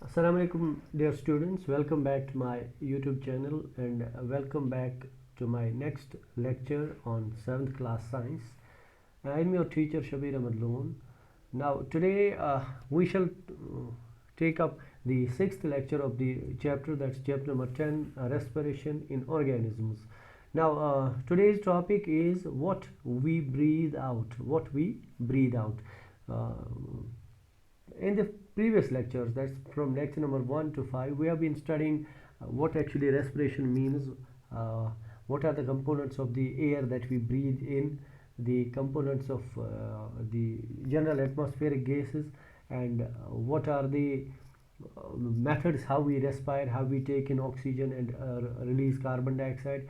Assalamu alaikum, dear students. Welcome back to my YouTube channel and welcome back to my next lecture on 7th class science. I am your teacher Shabir Ahmad Loon. Now, today we shall take up the 6th lecture of the chapter, that's chapter number 10, respiration in organisms. Now, today's topic is what we breathe out. What we breathe out. Uh, in the previous lectures, that's from lecture number 1 to 5, we have been studying what actually respiration means, what are the components of the air that we breathe in, the components of the general atmospheric gases, and what are the methods how we respire, how we take in oxygen and release carbon dioxide.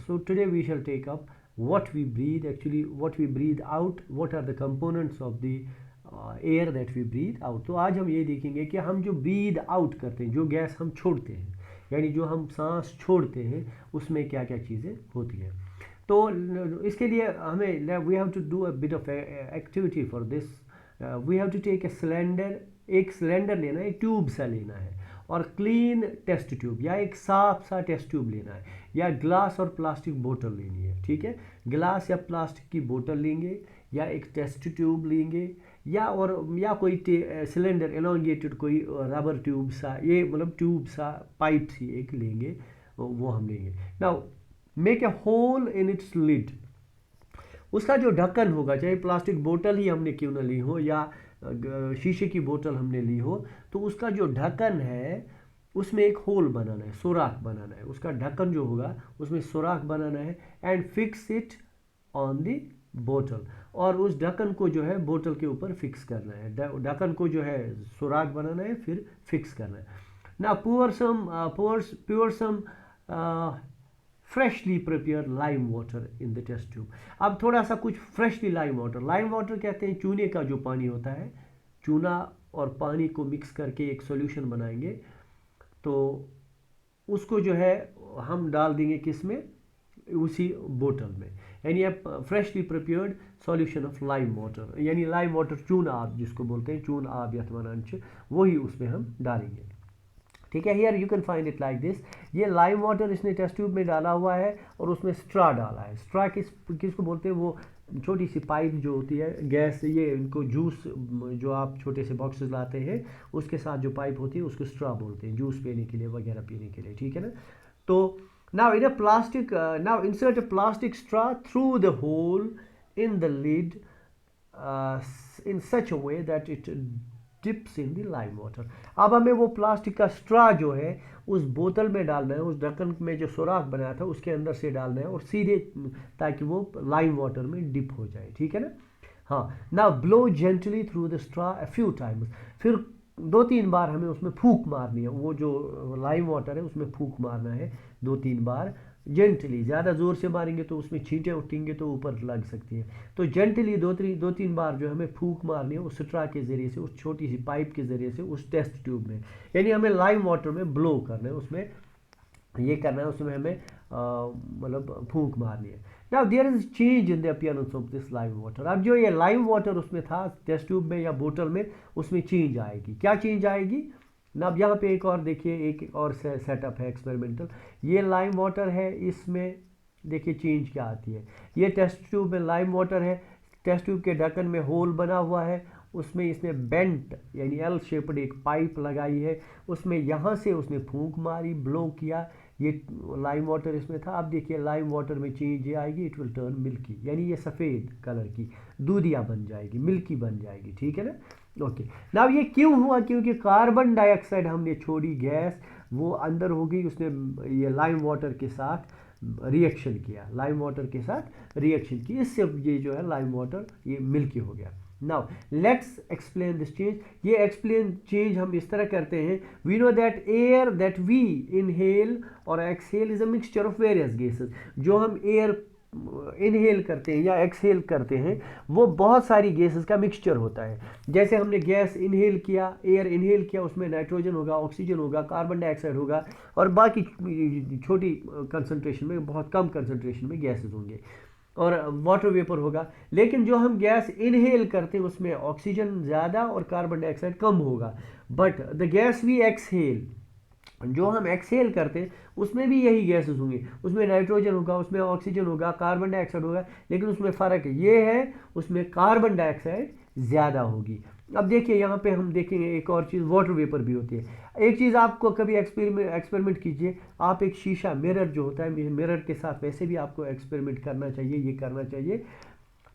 So today we shall take up what we breathe, actually what we breathe out, what are the components of the air that we breathe out. तो आज हम ये देखेंगे कि हम जो breathe out करते हैं, जो गैस हम छोड़ते हैं, यानी जो हम सांस छोड़ते हैं, उसमें क्या क्या चीज़ें होती हैं। तो इसके लिए हमें we have to do a bit of activity for this. We have to take a cylinder, एक सिलेंडर लेना है, एक ट्यूब सा लेना है, और क्लीन टेस्ट ट्यूब या एक साफ सा टेस्ट ट्यूब लेना है, या ग्लास और प्लास्टिक बोतल लेनी है। ठीक है, ग्लास या प्लास्टिक की बोतल लेंगे, या एक टेस्ट ट्यूब लेंगे, या कोई सिलेंडर एलोंगेटेड कोई रबर ट्यूब सा, ये मतलब ट्यूब सा पाइप सी एक लेंगे, वो हम लेंगे। Now make a hole in its lid. उसका जो ढक्कन होगा, चाहे प्लास्टिक बोतल ही हमने क्यों ना ली हो या शीशे की बोतल हमने ली हो, तो उसका जो ढक्कन है उसमें एक होल बनाना है, सुराख बनाना है। उसका ढक्कन जो होगा उसमें सुराख बनाना है, and fix it on the बोतल, और उस ढक्कन को जो है बोतल के ऊपर फिक्स करना है। ढक्कन को जो है सुराख बनाना है, फिर फिक्स करना है। ना pour some freshly prepare lime water in the test tube. अब थोड़ा सा कुछ फ्रेशली लाइम वाटर कहते हैं चूने का जो पानी होता है, चूना और पानी को मिक्स करके एक सॉल्यूशन बनाएंगे, तो उसको जो है हम डाल देंगे किस में, उसी बोतल में, यानी अब freshly prepared solution of lime water, यानी लाइम वाटर चून आब जिसको बोलते हैं, चून आब यथ वनान, वही उसमें हम डालेंगे। ठीक है, here you can find it like this. ये लाइम वाटर इसने टेस्ट ट्यूब में डाला हुआ है, और उसमें स्ट्रा डाला है। स्ट्रा किसको बोलते हैं, वो छोटी सी पाइप जो होती है गैस, ये इनको जूस जो आप छोटे से बॉक्सेस लाते हैं उसके साथ जो पाइप होती है उसको स्ट्रा बोलते हैं, जूस पीने के लिए वगैरह पीने के लिए। ठीक है ना। तो now in a plastic now insert a plastic straw through the hole in the lid in such a way that it dips in the lime water। अब हमें वो प्लास्टिक का स्ट्रा जो है उस बोतल में डालना है, उस ढक्कन में जो सुराख बनाया था उसके अंदर से डालना है, और सीधे, ताकि वो लाइम वाटर में डिप हो जाए। ठीक है ना। हाँ, now blow gently through the straw a few times. फिर 2-3 बार हमें उसमें फूंक मारनी है, वो जो लाइम वाटर है उसमें फूंक मारना है 2-3 बार जेंटली। ज़्यादा ज़ोर से मारेंगे तो उसमें छींटें उठेंगे तो ऊपर लग सकती हैं। तो जेंटली 2-3 बार जो हमें फूंक मारनी है उस स्ट्रा के ज़रिए से, उस छोटी सी पाइप के ज़रिए से उस टेस्ट ट्यूब में, यानी हमें लाइम वाटर में ब्लो करना है, उसमें ये करना है, उसमें हमें मतलब फूंक मारनी है। Now there is change in the appearance of this lime water. अब जो ये लाइम वाटर उसमें था टेस्ट ट्यूब में या बोतल में, उसमें चेंज आएगी। क्या चेंज आएगी ना, अब यहाँ पे एक और देखिए, एक और सेटअप है एक्सपेरिमेंटल। ये लाइम वाटर है, इसमें देखिए चेंज क्या आती है। ये टेस्ट ट्यूब में लाइम वाटर है, टेस्ट ट्यूब के ढक्कन में होल बना हुआ है, उसमें इसने बेंट यानी एल शेप्ड एक पाइप लगाई है, उसमें यहाँ से उसने फूंक मारी, ब्लो किया, ये लाइम वाटर इसमें था। अब देखिए लाइम वाटर में चेंज ये आएगी, इट विल टर्न मिल्की, यानी ये सफ़ेद कलर की दूधिया बन जाएगी, मिल्की बन जाएगी। ठीक है ना। ओके, नाउ ये क्यों हुआ, क्योंकि कार्बन डाइऑक्साइड हमने छोड़ी गैस, वो अंदर हो गई, उसने ये लाइम वाटर के साथ रिएक्शन किया, लाइम वाटर के साथ रिएक्शन की, इससे ये जो है लाइम वाटर ये मिल्की हो गया। Now let's explain this change. ये एक्सप्लेन चेंज हम इस तरह करते हैं, we know that air that we inhale और exhale is a mixture of various gases. जो हम एयर इनहेल करते हैं या एक्सहेल करते हैं वो बहुत सारी गैसेस का मिक्सचर होता है। जैसे हमने गैस इनहेल किया, एयर इनहेल किया, उसमें नाइट्रोजन होगा, ऑक्सीजन होगा, कार्बन डाइऑक्साइड होगा, और बाकी छोटी कंसंट्रेशन में, बहुत कम कंसंट्रेशन में गैसेस होंगे। और वाटर वेपर होगा। लेकिन जो हम गैस इनहेल करते हैं उसमें ऑक्सीजन ज़्यादा और कार्बन डाइऑक्साइड कम होगा। But the gas we exhale, जो हम एक्सहेल करते हैं उसमें भी यही गैसेस होंगी, उसमें नाइट्रोजन होगा, उसमें ऑक्सीजन होगा, कार्बन डाइऑक्साइड होगा, लेकिन उसमें फ़र्क ये है उसमें कार्बन डाइऑक्साइड ज़्यादा होगी। अब देखिए यहाँ पे हम देखेंगे एक और चीज़, वाटर वेपर भी होती है। एक चीज़ आपको कभी एक्सपेरिमेंट कीजिए, आप एक शीशा मिरर जो होता है, मिरर के साथ वैसे भी आपको एक्सपेरिमेंट करना चाहिए, ये करना चाहिए।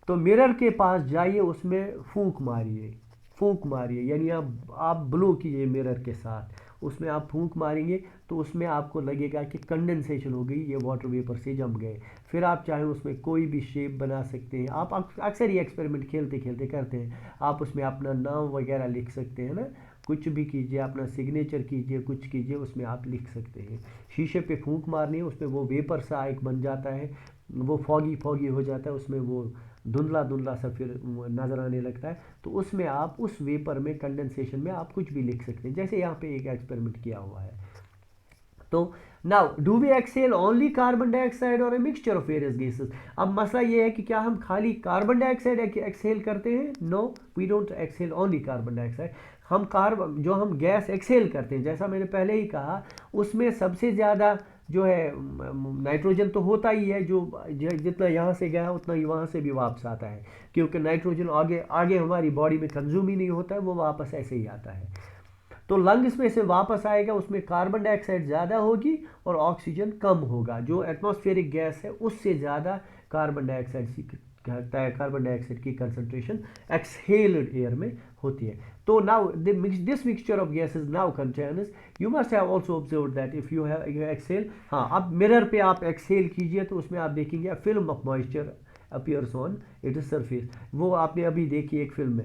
तो मिरर के पास जाइए, उसमें फूंक मारिए, फूंक मारिए, यानी आप ब्लो कीजिए मिरर के साथ, उसमें आप फूंक मारेंगे तो उसमें आपको लगेगा कि कंडेंसेशन हो गई, ये वाटर वेपर से जम गए। फिर आप चाहें उसमें कोई भी शेप बना सकते हैं। आप अक्सर ये एक्सपेरिमेंट खेलते खेलते करते हैं, आप उसमें अपना नाम वगैरह लिख सकते हैं ना, कुछ भी कीजिए, अपना सिग्नेचर कीजिए, कुछ कीजिए, उसमें आप लिख सकते हैं। शीशे पे फूंक मारनी है, उसमें वो वेपर सा एक बन जाता है, वो फॉगी फॉगी हो जाता है, उसमें वो धुंधला धुंधला सा फिर नज़र आने लगता है। तो उसमें आप उस वेपर में, कंडेंसेशन में आप कुछ भी लिख सकते हैं, जैसे यहाँ पे एक एक्सपेरिमेंट किया हुआ है। तो now do we exhale only carbon dioxide और a mixture of various gases. अब मसला ये है कि क्या हम खाली कार्बन डाइऑक्साइड एक्सेल करते हैं? No, we don't exhale only carbon dioxide. हम कार्बन जो हम गैस एक्सेल करते हैं, जैसा मैंने पहले ही कहा, उसमें सबसे ज़्यादा जो है नाइट्रोजन तो होता ही है, जो जितना यहाँ से गया उतना ही वहाँ से भी वापस आता है, क्योंकि नाइट्रोजन आगे आगे हमारी बॉडी में कंज्यूम ही नहीं होता है, वो वापस ऐसे ही आता है। तो लंग्स में से वापस आएगा, उसमें कार्बन डाइऑक्साइड ज़्यादा होगी और ऑक्सीजन कम होगा। जो एटमॉस्फेरिक गैस है उससे ज़्यादा कार्बन डाइऑक्साइड की कंसंट्रेशन एक्सहेल्ड एयर में होती है। तो now this mixture of gases now contains, you must have also observed that if you exhale, हाँ, अब मिरर पे आप एक्सहेल कीजिए तो उसमें आप देखेंगे film of moisture appears on it surface. वो आपने अभी देखी एक फिल्म में,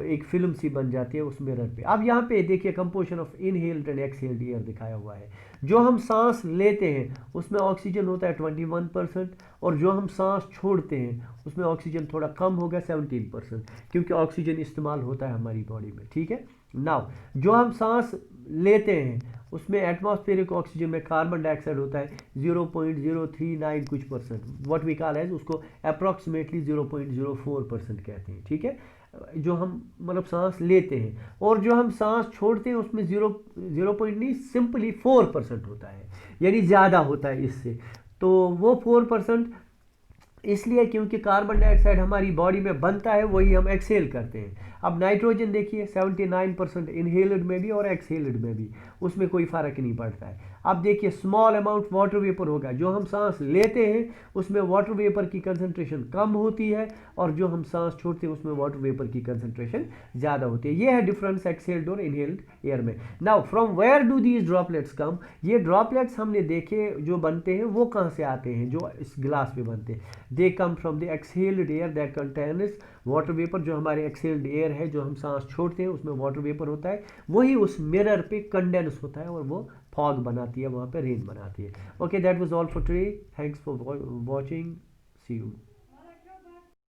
एक फिल्म सी बन जाती है उस मिरर पे। अब यहाँ पे देखिए composition of inhaled and exhaled air दिखाया हुआ है। जो हम सांस लेते हैं उसमें ऑक्सीजन होता है 21%, और जो हम सांस छोड़ते हैं उसमें ऑक्सीजन थोड़ा कम होगा 17%, क्योंकि ऑक्सीजन इस्तेमाल होता है हमारी बॉडी में, ठीक है। नाउ जो हम सांस लेते हैं उसमें एटमॉस्फेरिक ऑक्सीजन में कार्बन डाइऑक्साइड होता है 0.039 कुछ percent, what we call as, उसको अप्रॉक्सीमेटली 0.04% कहते हैं, ठीक है, जो हम मतलब सांस लेते हैं। और जो हम सांस छोड़ते हैं उसमें 0 नहीं, सिंपली 4% होता है, यानी ज़्यादा होता है इससे। तो वो 4% इसलिए क्योंकि कार्बन डाइऑक्साइड हमारी बॉडी में बनता है, वही हम एक्सहेल करते हैं। अब नाइट्रोजन देखिए 79% इनहेल्ड में भी और एक्सहेल्ड में भी, उसमें कोई फ़र्क नहीं पड़ता है। अब देखिए स्मॉल अमाउंट वाटर वेपर होगा, जो हम सांस लेते हैं उसमें वाटर वेपर की कंसंट्रेशन कम होती है, और जो हम सांस छोड़ते हैं उसमें वाटर वेपर की कंसंट्रेशन ज़्यादा होती है। ये है डिफरेंस एक्सहेल्ड और इनहेल्ड एयर में। Now from where do these droplets come, ये ड्रॉपलेट्स हमने देखे जो बनते हैं वो कहाँ से आते हैं, जो इस गिलास में बनते हैं। They come from the exhaled air that contains water vapour, जो हमारे एक्सहेल्ड एयर है, जो हम सांस छोड़ते हैं उसमें वाटर वेपर होता है, वही उस मिरर पे कंडेंस होता है और वो फॉग बनाती है, वहाँ पे रेन बनाती है। Okay, that was all for today, thanks for watching, see you.